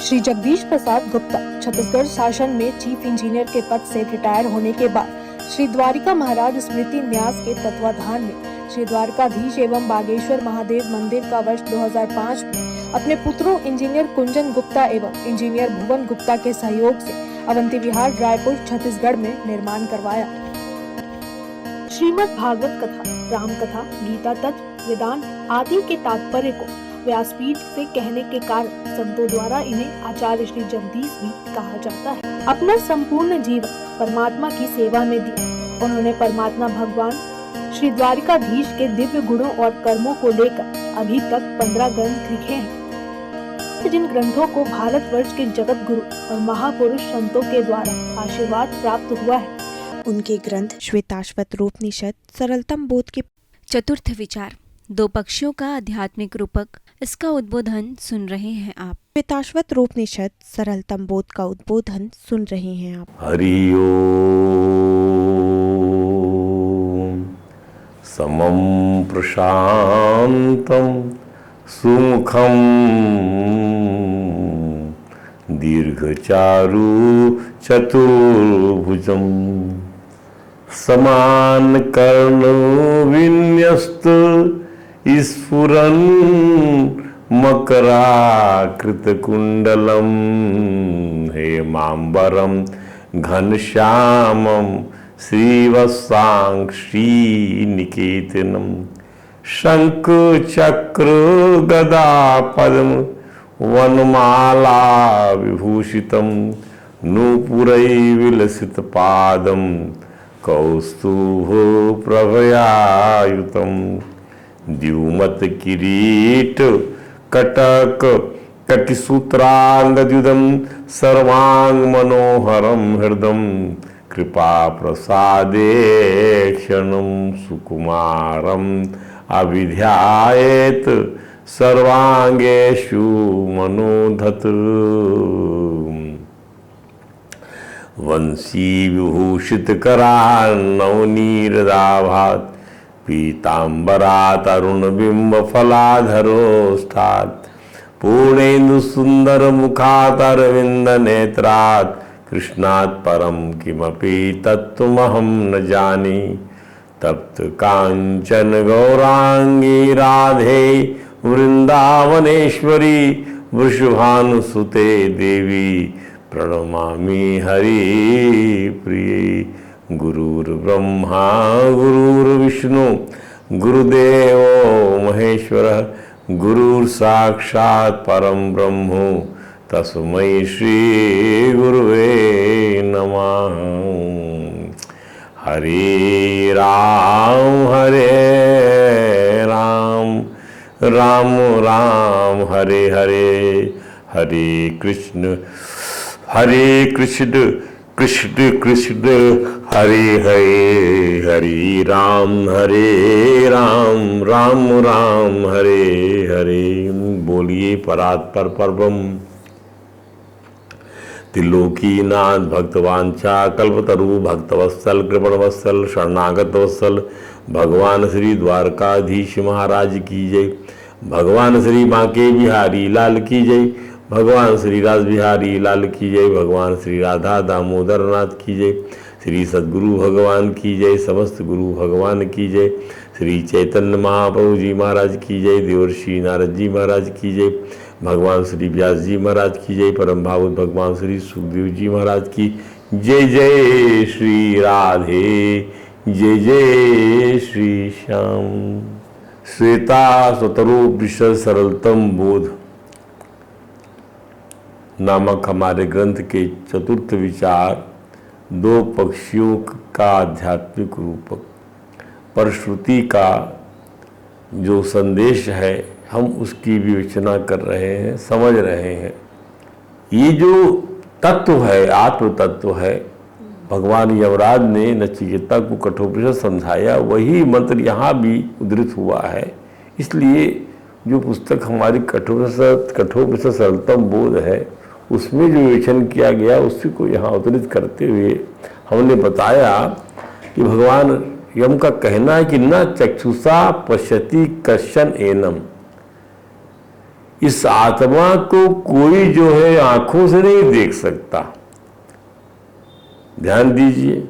श्री जगदीश प्रसाद गुप्ता छत्तीसगढ़ शासन में chief engineer के पद से रिटायर होने के बाद श्री द्वारिका महाराज स्मृति न्यास के तत्वाधान में श्री द्वारकाधीश एवं बागेश्वर महादेव मंदिर का वर्ष 2005 में अपने पुत्रों इंजीनियर कुंजन गुप्ता एवं इंजीनियर भुवन गुप्ता के सहयोग से अवंती विहार रायपुर छत्तीसगढ़ में निर्माण करवाया। श्रीमद् भागवत कथा, राम कथा, गीता तत्व, वेदांत आदि के तात्पर्य को व्यासपीठ से कहने के कारण संतों द्वारा इन्हें आचार्य श्री जगदीश भी कहा जाता है। अपना संपूर्ण जीवन परमात्मा की सेवा में दिया। उन्होंने परमात्मा भगवान श्री द्वारिकाधीश के दिव्य गुणों और कर्मों को लेकर अभी तक 15 ग्रंथ लिखे हैं, जिन ग्रंथों को भारतवर्ष के जगत गुरु और महापुरुष संतों के द्वारा आशीर्वाद प्राप्त हुआ है। उनके ग्रंथ श्वेताश्वत रूपनिषद, सरलतम बोध के चतुर्थ विचार, दो पक्षियों का आध्यात्मिक रूपक, इसका उद्बोधन सुन रहे हैं आप। श्वेताश्वत रूपनिषद, सरलतम बोध का उद्बोधन सुन रहे हैं आप। हरि ओम। समं प्रशांतं सुमुखं दीर्घचारु चतुर्भुजं समान कर्ण विन्यस्त स्फुरन् मकराकृत कुंडलम हेमांबरम घनश्यामम श्रीवत्सांग श्रीनिकेतनम शंख चक्र गदा पद्म वनमाला विभूषितम नूपुरै विलसित पादम कौस्तुभ प्रभयायुतम द्युमत किरीट कटक कटिसूत्रांगद्युदम सर्वांग मनोहरम हृदम कृपा प्रसादे क्षणम सुकुमारम अभिध्यायेत सर्वांगेषु मनोधत वंशी विभूषित करार्णवनीरदाभात पीतांबरात अरुण बिंब फलाधरोष्ठात् पूर्णेन्दु सुंदर मुखात् अरविंद नेत्रात् कृष्णात् परम किमपि तत्त्वमहं न जाने तप्त कांचन गौरांगी राधे वृंदावनेश्वरी वृषभानुसुते देवी प्रणमामि हरि प्रिये। गुरुर्ब्रह्मा गुरुर्विष्णु गुरुदेवो महेश्वरः गुरुर्साक्षात् परम ब्रह्म तस्मै श्री गुरुवे नमः। हरे राम राम राम हरे हरे, हरे कृष्ण कृष्ण कृष्ण हरे हरे, हरे राम राम राम हरे हरे। बोलिए परात्पर परब्रह्म त्रिलोकीनाथ भक्तवांछा कल्पतरु भक्तवत्सल कृपणवत्सल शरणागत वत्सल भगवान श्री द्वारकाधीश महाराज की जय। भगवान श्री बांके बिहारी लाल की जय। भगवान श्री राज बिहारी लाल की जय। भगवान श्री राधा दामोदर नाथ की जय। श्री सद्गुरु भगवान की जय। समस्त गुरु भगवान की जय। श्री चैतन्य महाप्रभु जी महाराज की जय। देवर्षि नारद जी महाराज की जय। भगवान श्री व्यास जी महाराज की जय। परम भागवत भगवान श्री सुखदेव जी महाराज की जय। जय श्री राधे, जय जय श्री श्याम। श्वेता स्वतरूपनिषद सरलतम बोध नामक हमारे ग्रंथ के चतुर्थ विचार, दो पक्षियों का आध्यात्मिक रूपक पर श्रुति का जो संदेश है हम उसकी विवेचना कर रहे हैं, समझ रहे हैं। ये जो तत्व है, आत्म तत्व है, भगवान यमराज ने नचिकेता को कठोपनिषद समझाया, वही मंत्र यहाँ भी उद्धृत हुआ है। इसलिए जो पुस्तक हमारी कठोपनिषद सरलतम बोध है उसमें जो विवेचन किया गया उसी को यहाँ उद्धृत करते हुए हमने बताया कि भगवान यम का कहना है कि न चक्षुषा पश्यति कश्चन एनम, इस आत्मा को कोई जो है आंखों से नहीं देख सकता। ध्यान दीजिए,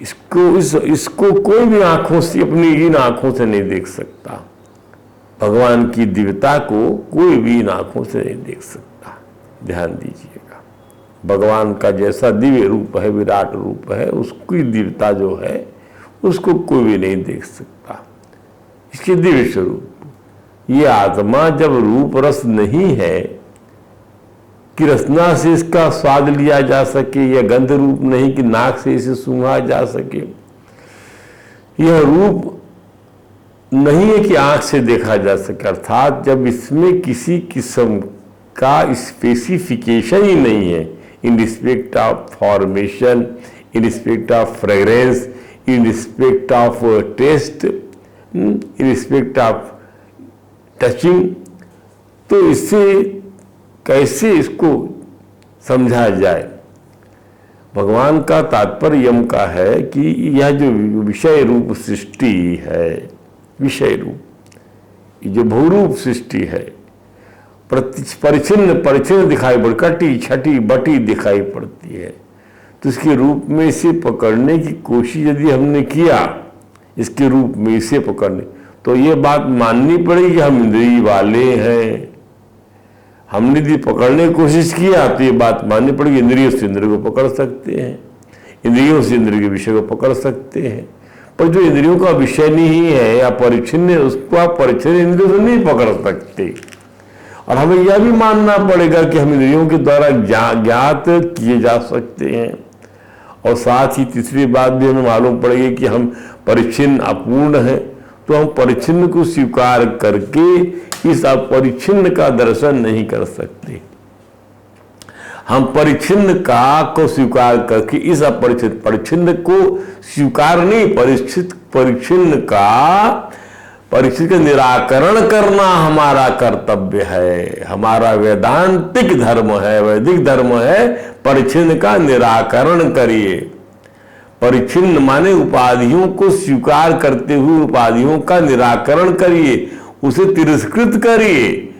इसको कोई भी आंखों से, अपनी इन आंखों से नहीं देख सकता। भगवान की दिव्यता को कोई भी इन आंखों से नहीं देख सकता। ध्यान दीजिएगा, भगवान का जैसा दिव्य रूप है, विराट रूप है, उसकी दिव्यता जो है उसको कोई भी नहीं देख सकता। इसके दिव्य स्वरूप, ये आत्मा जब रूप रस नहीं है कि रसना से इसका स्वाद लिया जा सके, या गंध रूप नहीं कि नाक से इसे सूंघा जा सके, यह रूप नहीं है कि आंख से देखा जा सके, अर्थात जब इसमें किसी किस्म का स्पेसिफिकेशन ही नहीं है in respect of formation, in respect of fragrance, in respect of taste, in respect of touching, तो इससे कैसे इसको समझा जाए। भगवान का तात्पर्य यम का है कि यह जो विषय रूप सृष्टि है, विषय रूप, ये जो भूरूप सृष्टि है, परिचिन्न दिखाई पड़, कटी छटी बटी दिखाई पड़ती है, तो इसके रूप में इसे पकड़ने की कोशिश यदि हमने किया, इसके रूप में इसे पकड़ने, तो ये बात माननी पड़ेगी कि हम इंद्रिय वाले हैं। हमने यदि पकड़ने की कोशिश किया तो ये बात माननी पड़ेगी, इंद्रियों से इंद्रिय को पकड़ सकते हैं, इंद्रियों से इंद्रिय के विषय को पकड़ सकते हैं, पर जो इंद्रियों का विषय नहीं है या परिच्छिन्न है, उसको आप परिच्छिन्न इंद्रियों से नहीं पकड़ सकते। और हमें यह भी मानना पड़ेगा कि हम इंद्रियों के द्वारा ज्ञात किए जा सकते हैं। और साथ ही तीसरी बात भी हमें मालूम पड़ेगी कि हम परिच्छिन्न अपूर्ण हैं, तो हम परिच्छिन्न को स्वीकार करके इस अपरिच्छिन्न का दर्शन नहीं कर सकते। हम परिच्छिन्न का को स्वीकार करके इस अपरिच्छिन्न, परिच्छिन्न को स्वीकार नहीं, परिच्छिन्न का निराकरण करना हमारा कर्तव्य है, हमारा वेदांतिक धर्म है, वैदिक धर्म है। परिच्छिन्न का निराकरण करिए। परिच्छिन्न माने उपाधियों को स्वीकार करते हुए उपाधियों का निराकरण करिए, उसे तिरस्कृत करिए,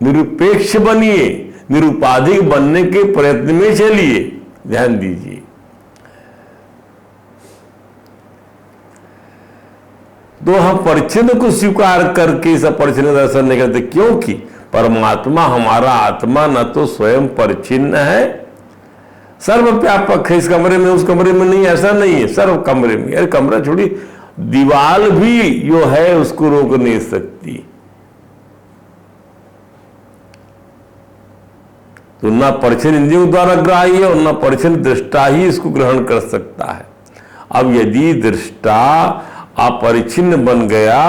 निरुपेक्ष बनिए, निरुपाधिक बनने के प्रयत्न में चलिए। ध्यान दीजिए, तो हम परिच्छिन्न को स्वीकार करके इस अपरिच्छिन्न दर्शन नहीं करते, क्योंकि परमात्मा, हमारा आत्मा न तो स्वयं परिच्छिन्न है, सर्वव्यापक है, इस कमरे में उस कमरे में नहीं, ऐसा नहीं है, सर्व कमरे में। अरे कमरा छोड़ी, दीवार भी जो है उसको रोक नहीं सकती। तो न परिच्छिन्न इंद्रियों द्वारा ग्राह्य और न परिच्छिन्न दृष्टा ही इसको ग्रहण कर सकता है। अब यदि दृष्टा अपरिच्छिन्न बन गया,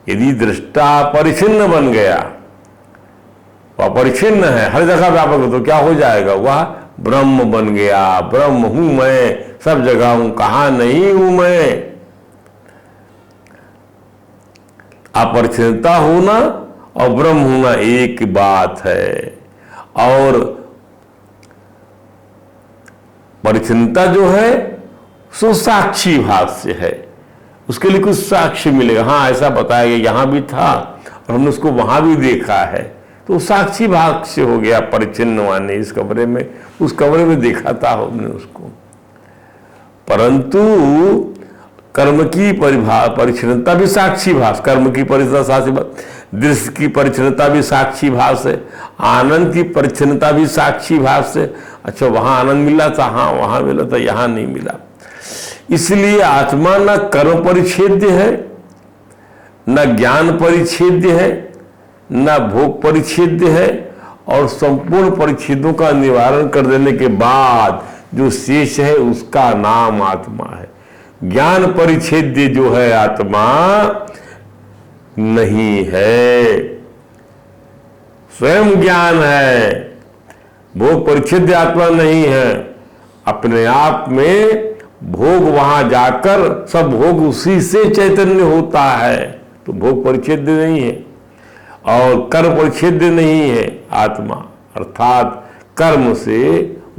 यदि दृष्टा परिच्छिन्न बन गया, अपरिच्छिन्न है, हर जगह व्यापक है, तो क्या हो जाएगा? वह ब्रह्म बन गया। ब्रह्म हूं मैं, सब जगह हूं, कहां नहीं हूं मैं। अपरिच्छिन्नता होना और ब्रह्म होना एक बात है। और परिच्छिन्नता जो है सो साक्षी भाव से है, उसके लिए कुछ साक्ष्य मिलेगा। हाँ, ऐसा बताया गया, यहां भी था और हमने उसको वहां भी देखा है, तो साक्षी भाग से हो गया। परिच्छिन्न माने इस कमरे में, उस कमरे में देखा था हमने उसको। परंतु कर्म की परिच्छिन्नता भी साक्षी भास, कर्म की परिच्छिन्नता साक्षी भास, दृश्य की परिच्छिन्नता भी साक्षी भास है, आनंद की परिच्छिन्नता भी साक्षी भास है। अच्छा, वहां आनंद मिला था, हाँ वहां मिला था, यहां नहीं मिला। इसलिए आत्मा न कर्म परिच्छेद्य है, न ज्ञान परिच्छेद्य है, न भोग परिच्छेद्य है, और संपूर्ण परिच्छेदों का निवारण कर देने के बाद जो शेष है उसका नाम आत्मा है। ज्ञान परिच्छेद्य जो है आत्मा नहीं है, स्वयं ज्ञान है। भोग परिच्छेद्य आत्मा नहीं है, अपने आप में भोग वहां जाकर सब भोग उसी से चैतन्य होता है, तो भोग परिच्छेद्य नहीं है। और कर्म परिच्छेद्य नहीं है आत्मा, अर्थात कर्म से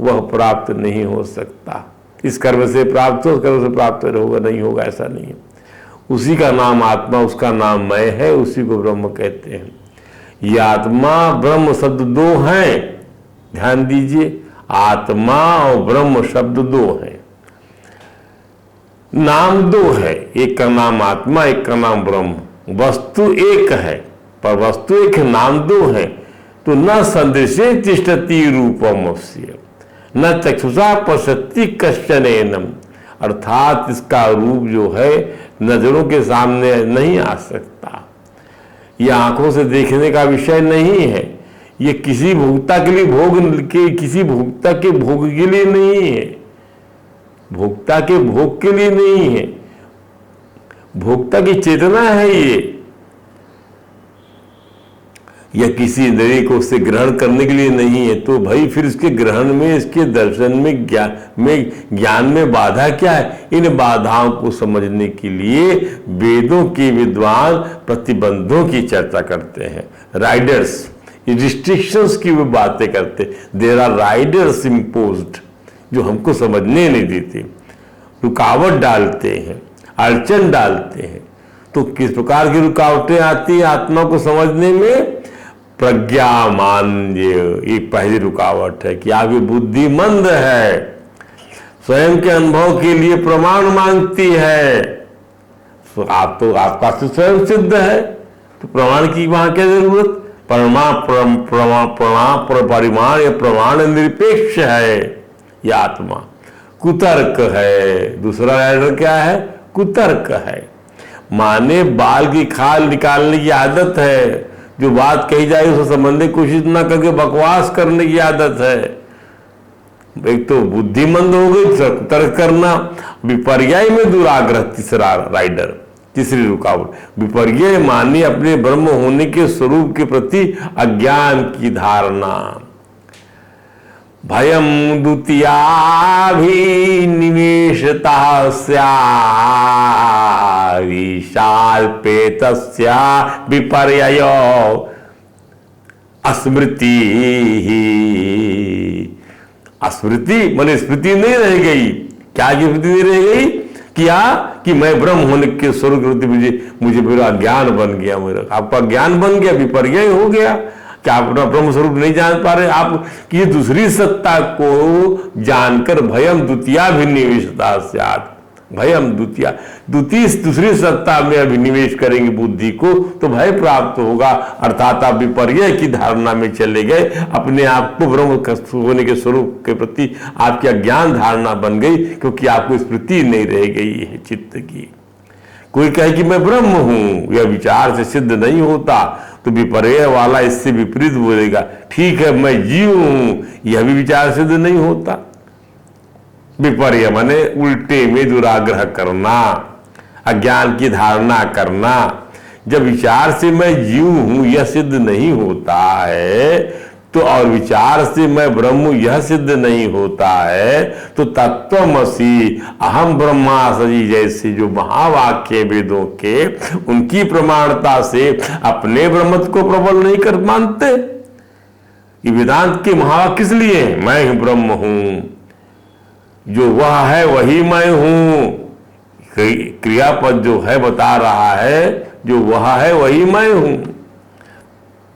वह प्राप्त नहीं हो सकता। इस कर्म से प्राप्त हो, कर्म से प्राप्त होगा नहीं होगा, ऐसा नहीं है। उसी का नाम आत्मा, उसका नाम मैं है, उसी को ब्रह्म कहते हैं। ये आत्मा ब्रह्म शब्द दो हैं, ध्यान दीजिए, आत्मा और ब्रह्म शब्द दो हैं, नाम दो है, एक का नाम आत्मा, एक का नाम ब्रह्म। वस्तु एक है पर वस्तु एक है, नाम दो है। तो न सदृशे तिष्ठति रूपमस्य न चक्षुषा पश्यति कश्चन एनम, अर्थात इसका रूप जो है नजरों के सामने नहीं आ सकता, यह आंखों से देखने का विषय नहीं है, ये किसी भोक्ता के लिए किसी भोक्ता के भोग के लिए नहीं है, भोक्ता के भोग के लिए नहीं है, भोक्ता की चेतना है ये, या किसी इंद्रिय को उससे ग्रहण करने के लिए नहीं है। तो भाई फिर इसके ग्रहण में, इसके दर्शन में, ज्ञान में बाधा क्या है? इन बाधाओं को समझने के लिए वेदों के विद्वान प्रतिबंधों की चर्चा करते हैं, राइडर्स, रिस्ट्रिक्शंस की वो बातें करते। देयर आर राइडर्स इम्पोज्ड जो हमको समझने नहीं देते, रुकावट डालते हैं, अड़चन डालते हैं। तो किस प्रकार की रुकावटें आती हैं आत्मा को समझने में? प्रज्ञा मान्य, ये पहली रुकावट है कि आपकी बुद्धि मंद है, स्वयं के अनुभव के लिए प्रमाण मांगती है। तो आपका स्वयं सिद्ध है, तो प्रमाण की वहां क्या जरूरत? परिमाण या प्रमाण निरपेक्ष है यह आत्मा, कुतर्क है। दूसरा राइडर क्या है? कुतर्क है, माने बाल की खाल निकालने की आदत है, जो बात कही जाए उससे संबंधित कोशिश ना करके बकवास करने की आदत है। एक तो बुद्धिमंद हो गई, तर्क करना। विपर्याय में दुराग्रह, तीसरा राइडर, तीसरी रुकावट। विपर्याय माने अपने ब्रह्म होने के स्वरूप के प्रति अज्ञान की धारणा। भयम द्वितीयाभिनिवेशता विशाल्पेतस्या विपर्ययो स्मृति। स्मृति माने स्मृति नहीं रह गई। क्या की स्मृति नहीं रह गई? क्या कि मैं ब्रह्म होने के स्वरूप के प्रति मुझे मेरा ज्ञान बन गया, मेरा आपका ज्ञान बन गया, विपर्यय हो गया। क्या आप अपना ब्रह्म स्वरूप नहीं जान पा रहे? आप की दूसरी सत्ता को जानकर भयम द्वितीयाभिनिवेशता स्यात्, भयम दूसरी सत्ता में अभिनिवेश करेंगे बुद्धि को तो भय प्राप्त होगा। अर्थात आप विपर्यय की धारणा में चले गए, अपने आप को ब्रह्म होने के स्वरूप के प्रति आपकी अज्ञान धारणा बन गई, क्योंकि आपको स्मृति नहीं रह गई है चित्त की। कोई कहे कि मैं ब्रह्म हूं, यह विचार से सिद्ध नहीं होता, तो विपर्यय वाला इससे विपरीत बोलेगा, ठीक है मैं जीव हूं, यह भी विचार सिद्ध नहीं होता। विपर्य माने उल्टे में दुराग्रह करना, अज्ञान की धारणा करना। जब विचार से मैं जीव हूं यह सिद्ध नहीं होता है, तो और विचार से मैं ब्रह्म यह सिद्ध नहीं होता है, तो तत्वमसि अहम ब्रह्मासि जैसे जो महावाक्य वेदों के, उनकी प्रमाणता से अपने ब्रह्मत्व को प्रबल नहीं कर मानते। ये वेदांत के महावाक्य किस लिए? मैं ही ब्रह्म हूं, जो वह है वही मैं हूं। क्रियापद जो है बता रहा है, जो वह है वही मैं हूं।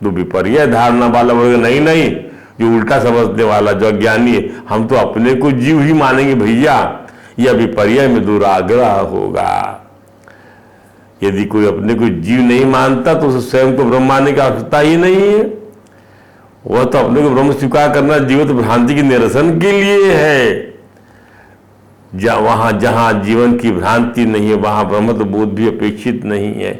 तो विपर्य धारणा वाला बोलेगा नहीं नहीं, जो उल्टा समझने वाला, जो अज्ञानी है, हम तो अपने को जीव ही मानेंगे भैया, यह विपर्य में दुराग्रह होगा। यदि कोई अपने को जीव नहीं मानता तो उसे स्वयं को ब्रह्म मानने की आवश्यकता ही नहीं है। वह तो अपने को ब्रह्म स्वीकार करना जीवित भ्रांति के निरसन के लिए है। जहां जीवन की भ्रांति नहीं है वहां ब्रह्मत्व बोध भी अपेक्षित नहीं है।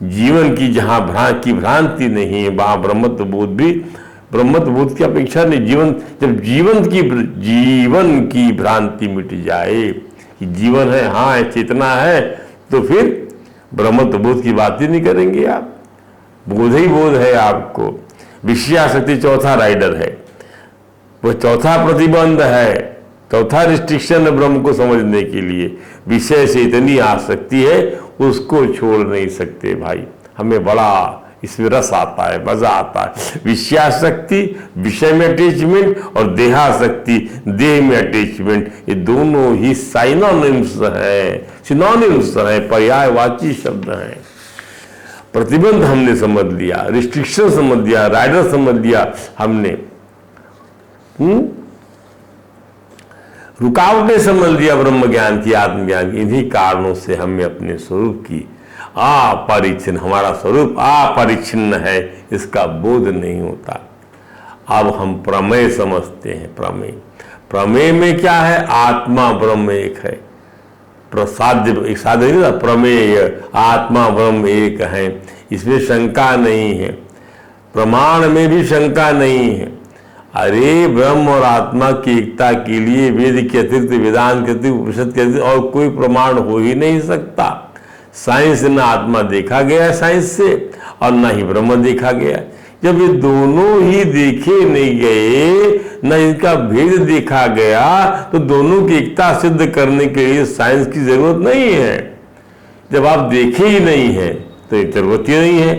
जीवन की जहां भ्रांति नहीं है वहां ब्रह्मत्व बोध भी, ब्रह्मत्व बोध की अपेक्षा नहीं। जब जीवन की भ्रांति मिट जाए कि जीवन है, हाँ चेतना है, तो फिर ब्रह्मत्व बोध की बात ही नहीं करेंगे आप। बोध ही बोध है आपको। विषयासक्ति चौथा राइडर है, वह चौथा प्रतिबंध है, चौथा रिस्ट्रिक्शन है ब्रह्म को समझने के लिए। विषय से इतनी आसक्ति है उसको छोड़ नहीं सकते भाई। हमें बड़ा इसमें रस आता है, मजा आता है। विषयासक्ति, विषय में अटैचमेंट, और देहासक्ति, देह में अटैचमेंट, ये दोनों ही साइनोनिम्स हैं, सिनोनिम्स हैं, पर्यायवाची शब्द हैं। प्रतिबंध हमने समझ लिया, रिस्ट्रिक्शन समझ लिया, राइडर समझ लिया हमने, रुकावटें समझ लिया ब्रह्म ज्ञान की, आत्मज्ञान की। इन्हीं कारणों से हमें अपने स्वरूप की अपरिच्छिन्न, हमारा स्वरूप अपरिच्छिन्न है, इसका बोध नहीं होता। अब हम प्रमेय समझते हैं। प्रमेय में क्या है? आत्मा ब्रह्म एक है। प्रसाद्य एक साध्य नहीं था, प्रमेय आत्मा ब्रह्म एक है, इसमें शंका नहीं है। प्रमाण में भी शंका नहीं है। अरे ब्रह्म और आत्मा की एकता के लिए वेद के अतिरिक्त, वेदांत के अतिरिक्त, उपनिषद के अतिरिक्त और कोई प्रमाण हो ही नहीं सकता। साइंस न आत्मा देखा गया साइंस से, और न ही ब्रह्म देखा गया। जब ये दोनों ही देखे नहीं गए, न इनका भेद देखा गया, तो दोनों की एकता सिद्ध करने के लिए साइंस की जरूरत नहीं है। जब आप देखे ही नहीं है तो जरूरत ही नहीं है।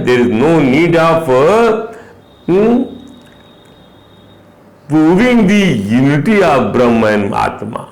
There is no need of proving the unity of Brahma and Atma.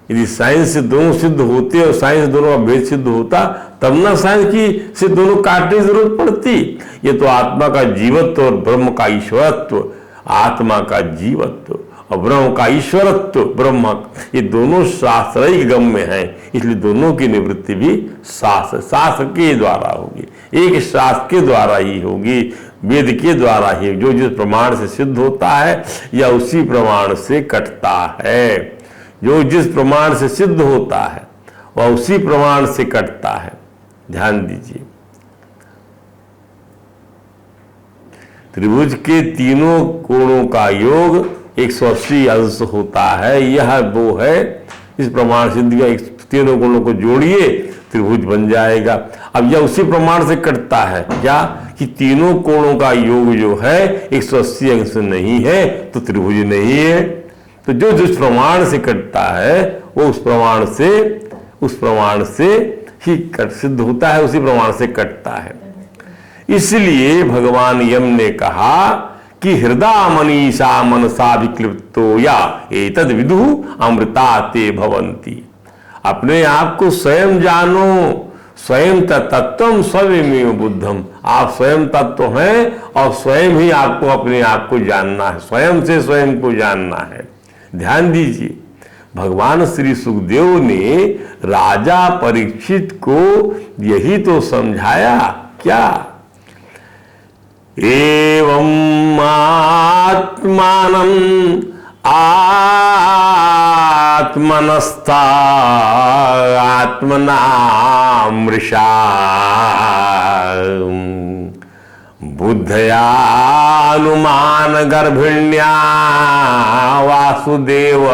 यदि साइंस से दोनों सिद्ध होते और साइंस दोनों का भेद सिद्ध होता, तब ना साइंस की से दोनों काटने की जरूरत पड़ती। ये तो आत्मा का जीवत्व और ब्रह्म का ईश्वरत्व, आत्मा का जीवत्व और ब्रह्म का ईश्वरत्व, ब्रह्म, ये दोनों शास्त्रीय गम्य हैं। इसलिए दोनों की निवृत्ति भी शास्त्र के द्वारा होगी, एक शास्त्र के द्वारा ही होगी, वेद के द्वारा ही। जो जिस प्रमाण से सिद्ध होता है या उसी प्रमाण से कटता है। जो जिस प्रमाण से सिद्ध होता है वह उसी प्रमाण से कटता है। ध्यान दीजिए, त्रिभुज के तीनों कोणों का योग 180 अंश होता है। यह वो है, इस प्रमाण सिद्ध का तीनों कोणों को जोड़िए, त्रिभुज बन जाएगा। अब यह उसी प्रमाण से कटता है, क्या कि तीनों कोणों का योग जो है 180 अंश नहीं है तो त्रिभुज नहीं है। तो जो जिस प्रमाण से कटता है वो उस प्रमाण से ही सिद्ध होता है, उसी प्रमाण से कटता है। इसलिए भगवान यम ने कहा कि हृदय मनीषा मनसा विक्लिप्तो या एतद विदु अमृता ते भवन्ति। अपने आप को स्वयं जानो, स्वयं तत्त्वम स्वयमेव बुद्धम। आप स्वयं तत्व हैं और स्वयं ही आपको अपने आप को जानना है, स्वयं से स्वयं को जानना है। ध्यान दीजिए, भगवान श्री सुखदेव ने राजा परीक्षित को यही तो समझाया। क्या? एवं आत्मानं आत्मनस्था आत्मना मृषा बुद्धयानुमान गर्भिण्या वासुदेव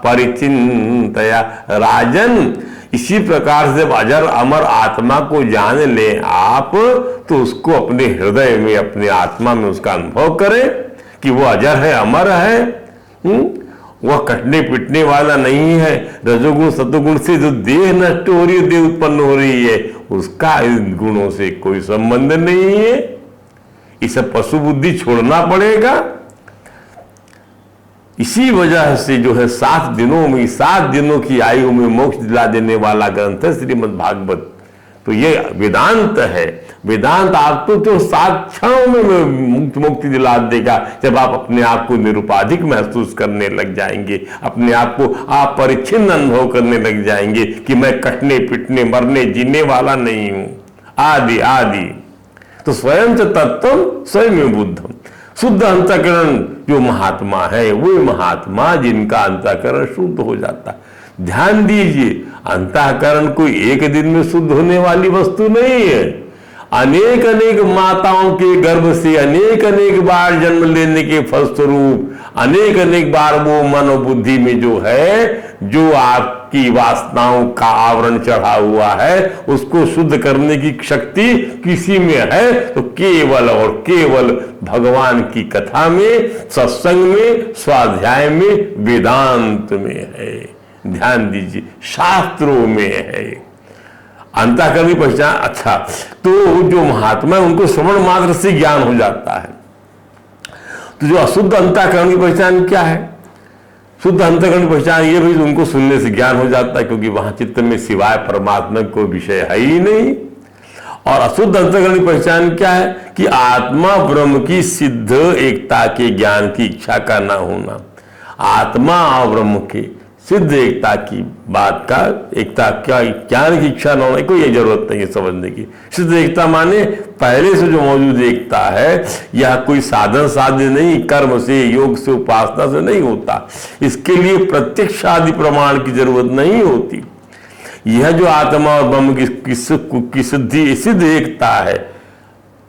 परिचिंतया। राजन, इसी प्रकार से जब अजर अमर आत्मा को जान ले आप, तो उसको अपने हृदय में, अपने आत्मा में उसका अनुभव करें कि वो अजर है, अमर है। वह कटने पिटने वाला नहीं है। रजोगुण सतोगुण से जो देह नष्ट हो रही है, देह उत्पन्न हो रही है, उसका इन गुणों से कोई संबंध नहीं है। इसे पशु बुद्धि छोड़ना पड़ेगा। इसी वजह से जो है 7 दिनों में, 7 दिनों की आयु में मोक्ष दिला देने वाला ग्रंथ है श्रीमद् भागवत। तो ये वेदांत है। वेदांत आपको तो 7 क्षणों में मुक्ति दिला देगा, जब आप अपने आप को निरुपाधिक महसूस करने लग जाएंगे, अपने आप को अपरिच्छिन्न अनुभव करने लग जाएंगे कि मैं कटने पिटने मरने जीने वाला नहीं हूं, आदि आदि। तो स्वयं से तत्व स्वयं बुद्धम। शुद्ध अंतःकरण जो महात्मा है, वो महात्मा जिनका अंतःकरण शुद्ध हो जाता है। ध्यान दीजिए, अंतःकरण कोई एक दिन में शुद्ध होने वाली वस्तु नहीं है। अनेक अनेक माताओं के गर्भ से अनेक अनेक बार जन्म लेने के फलस्वरूप अनेक अनेक बार वो मन और बुद्धि में जो है, जो आपकी वासनाओं का आवरण चढ़ा हुआ है, उसको शुद्ध करने की शक्ति किसी में है तो केवल और केवल भगवान की कथा में, सत्संग में, स्वाध्याय में, वेदांत में है। ध्यान दीजिए, शास्त्रों में है। अंतःकरण की पहचान। अच्छा, तो जो महात्मा है उनको श्रवण मात्र से ज्ञान हो जाता है। तो जो अशुद्ध अंतःकरण की पहचान क्या है? शुद्ध अंतःकरण की पहचान ये भी उनको सुनने से ज्ञान हो जाता है, क्योंकि वहां चित्त में सिवाय परमात्मा कोई विषय है ही नहीं। और अशुद्ध अंतःकरण की पहचान क्या है कि आत्मा ब्रह्म की सिद्ध एकता के ज्ञान की इच्छा का ना होना। आत्मा और ब्रह्म के सिद्ध एकता की बात का, एकता क्या ज्ञान की इच्छा न होना, कोई जरूरत नहीं है समझने की। सिद्ध एकता माने पहले से जो मौजूद एकता है, यह कोई साधन साध्य नहीं, कर्म से, योग से, उपासना से नहीं होता। इसके लिए प्रत्यक्ष आदि प्रमाण की जरूरत नहीं होती। यह जो आत्मा और ब्रह्म की सिद्ध एकता है,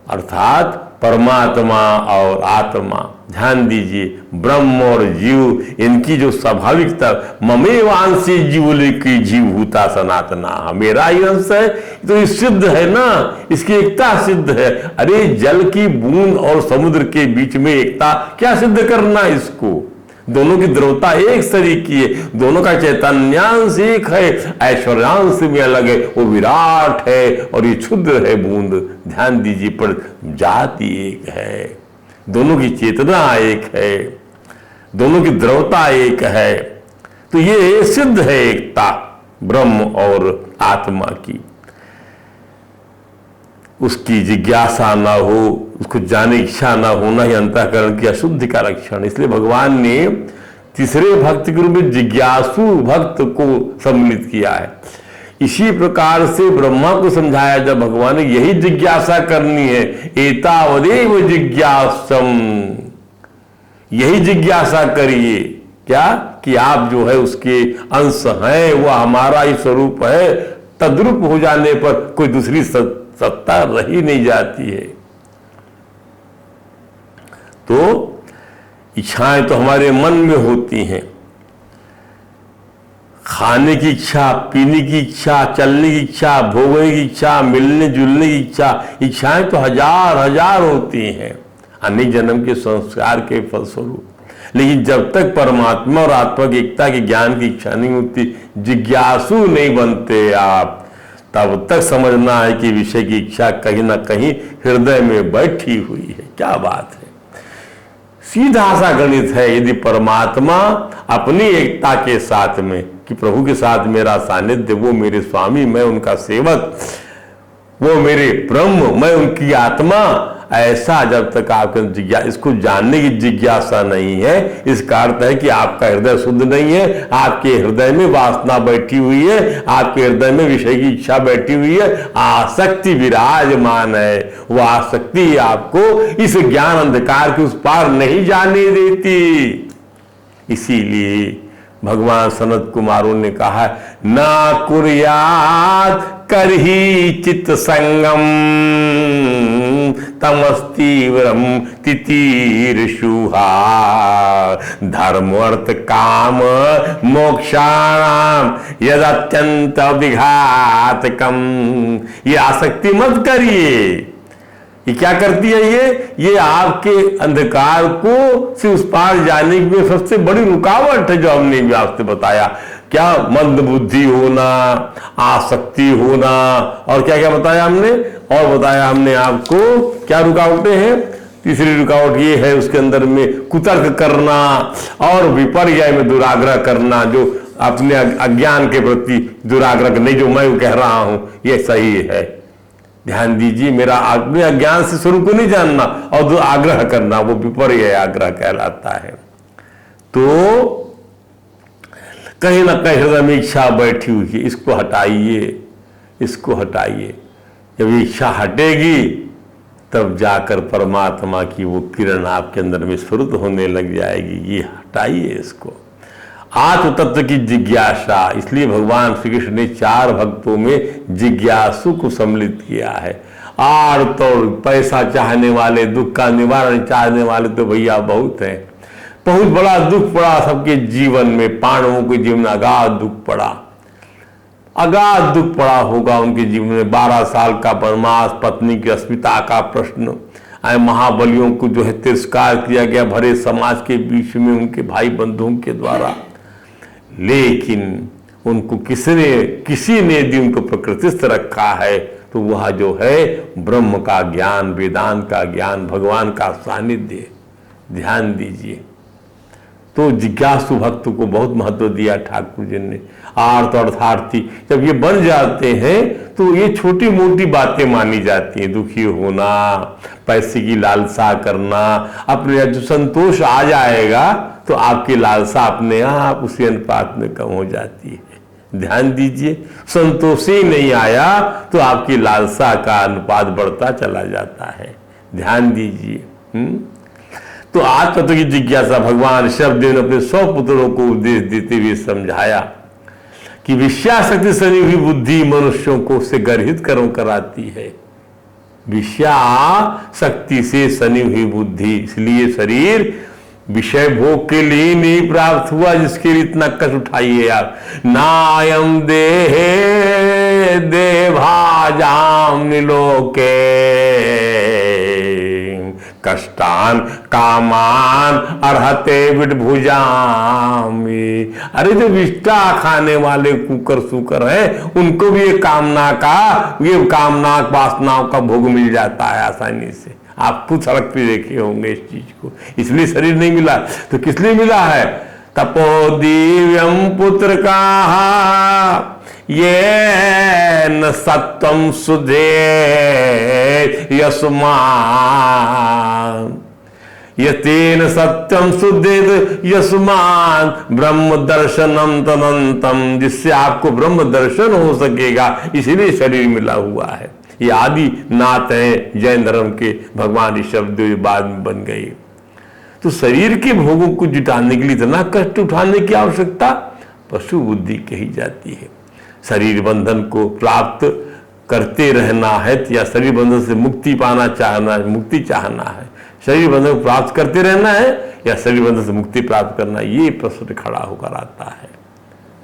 अर्थात परमात्मा और आत्मा, ध्यान दीजिए, ब्रह्म और जीव, इनकी जो स्वाभाविकता, ममेवांसी जीवले की जीवभूता सनातना, मेरा ही अंश है, तो ये सिद्ध है ना, इसकी एकता सिद्ध है। अरे जल की बूंद और समुद्र के बीच में एकता क्या सिद्ध करना इसको? दोनों की द्रवता एक सरी की है, दोनों का चैतन्यांश एक है, ऐश्वर्यांश में अलग है, वो विराट है और ये क्षुद्र है बूंद। ध्यान दीजिए, पर जाति एक है, दोनों की चेतना एक है, दोनों की द्रवता एक है। तो ये सिद्ध है एकता ब्रह्म और आत्मा की। उसकी जिज्ञासा ना हो, उसको जाने की इच्छा ना होना ही अंतःकरण की अशुद्धि का लक्षण। इसलिए भगवान ने तीसरे भक्त के रूप में जिज्ञासु भक्त को सम्मिलित किया है। इसी प्रकार से ब्रह्मा को समझाया जब भगवान ने यही जिज्ञासा करनी है, एतावदेव जिज्ञासम, यही जिज्ञासा करिए, क्या कि आप जो है उसके अंश हैं, वह हमारा ही स्वरूप है। तद्रूप हो जाने पर कोई दूसरी सत्ता रही नहीं जाती है। तो इच्छाएं तो हमारे मन में होती हैं, खाने की इच्छा, पीने की इच्छा, चलने की इच्छा, भोगने की इच्छा, मिलने जुलने की इच्छा, इच्छाएं तो हजार हजार होती हैं अनेक जन्म के संस्कार के फलस्वरूप। लेकिन जब तक परमात्मा और आत्मा की एकता के ज्ञान की इच्छा नहीं होती, जिज्ञासु नहीं बनते आप, तब तक समझना है कि विषय की इच्छा कहीं ना कहीं हृदय में बैठी हुई है। क्या बात है, सीधा सा गणित है। यदि परमात्मा अपनी एकता के साथ में, कि प्रभु के साथ मेरा सानिध्य, वो मेरे स्वामी, मैं उनका सेवक, वो मेरे ब्रह्म, मैं उनकी आत्मा, ऐसा जब तक आपके इसको जानने की जिज्ञासा नहीं है, इसका अर्थ है कि आपका हृदय शुद्ध नहीं है, आपके हृदय में वासना बैठी हुई है, आपके हृदय में विषय की इच्छा बैठी हुई है, आसक्ति विराजमान है। वो आसक्ति आपको इस ज्ञान अंधकार के उस पार नहीं जाने देती। इसीलिए भगवान सनत कुमारों ने कहा, ना कुर्यात करही चित्त संगम तमस्तीव्रम तितीर्षुहा धर्म अर्थ काम मोक्षाणाम यदत्यंत विघातकम। ये आसक्ति मत करिए। ये क्या करती है? ये आपके अंधकार को से उस पार जाने में सबसे बड़ी रुकावट है, जो हमने भी आपसे बताया। क्या? मंद बुद्धि होना, आसक्ति होना, और क्या क्या बताया हमने? और बताया हमने आपको क्या रुकावटें हैं। तीसरी रुकावट ये है उसके अंदर में कुतर्क करना और विपर्य में दुराग्रह करना, जो अपने अज्ञान के प्रति दुराग्रह नहीं, जो मैं कह रहा हूं ये सही है। ध्यान दीजिए, मेरा अपने अज्ञान से स्वरूप को नहीं जानना और आग्रह करना, वो विपर्य आग्रह कहलाता है। तो कहीं ना कहीं हृदय में इच्छा बैठी हुई है, इसको हटाइए, इसको हटाइए। जब इच्छा हटेगी तब जाकर परमात्मा की वो किरण आपके अंदर में स्फुरित होने लग जाएगी। ये हटाइए इसको। आत्म तत्व की जिज्ञासा, इसलिए भगवान श्री कृष्ण ने 4 भक्तों में जिज्ञासु को सम्मिलित किया है। आड़ तोड़ पैसा चाहने वाले, दुख का निवारण चाहने वाले तो भैया बहुत हैं। बहुत बड़ा दुख पड़ा सबके जीवन में, पांडवों के जीवन में अगाध दुख पड़ा, अगाध दुख पड़ा होगा उनके जीवन में। 12 साल का वनवास, पत्नी की अस्मिता का प्रश्न, महाबलियों को जो है तिरस्कार किया गया भरे समाज के बीच में उनके भाई बंधुओं के द्वारा। लेकिन उनको किसी ने यदि उनको प्रकृतिस्थ रखा है तो वह जो है ब्रह्म का ज्ञान, वेदांत का ज्ञान, भगवान का सानिध्य। ध्यान दीजिए। तो जिज्ञासु भक्त को बहुत महत्व दिया ठाकुर जी ने। आर्त अर्थार्थी जब ये बन जाते हैं तो ये छोटी मोटी बातें मानी जाती हैं। दुखी होना, पैसे की लालसा करना, अपने जो संतोष आ जाएगा तो आपकी लालसा अपने आप उसी अनुपात में कम हो जाती है। ध्यान दीजिए, संतोष ही नहीं आया तो आपकी लालसा का अनुपात बढ़ता चला जाता है। ध्यान दीजिए। तो आज तत्व की जिज्ञासा भगवान शब्देव ने अपने 100 पुत्रों को उपदेश देते हुए समझाया कि विषयाशक्ति सनी हुई बुद्धि मनुष्यों को से गर्हित कराती है। विषयाशक्ति से सनी हुई बुद्धि, इसलिए शरीर विषय भोग के लिए नहीं प्राप्त हुआ जिसके लिए इतना कष्ट उठाइए आप। नायम देहे देभाजाम निलोके कष्टान कामान अर्हते विडभुजामी। अरे जो विष्टा खाने वाले कुकर सुकर है उनको भी ये कामना वासनाओं का भोग मिल जाता है आसानी से। आप खुद सड़क पे देखे होंगे इस चीज को। इसलिए शरीर नहीं मिला तो किस लिए मिला है? तपो दिव्यम पुत्र का ये न सत्वम सुधे यस्मान यतेन सत्यम शुद्धेत यस्मान ब्रह्म दर्शनम तदंतम, जिससे आपको ब्रह्म दर्शन हो सकेगा, इसीलिए शरीर मिला हुआ है। ये आदि नाथ है जैन धर्म के भगवान ऋषभ बाद में बन गए। तो शरीर के भोगों को जुटाने के लिए इतना कष्ट उठाने की आवश्यकता पशु बुद्धि कही जाती है। शरीर बंधन को प्राप्त करते रहना है या शरीर बंधन से मुक्ति चाहना है, शरीर बंधन को प्राप्त करते रहना है या शरीर बंधन से मुक्ति प्राप्त करना, ये प्रश्न खड़ा होकर आता है।